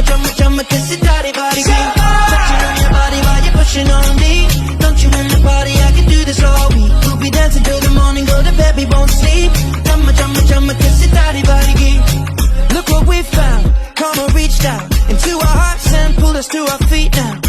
chumma, kiss it, daddy, body green. Touching on your body while you're pushing on me. Don't you wanna party? I can do this all week. We'll be dancing till the morning, go to bed, we won't sleep. Chumma, kiss it, daddy, body green. Look what we found, karma reached out into our hearts and pulled us to our feet now.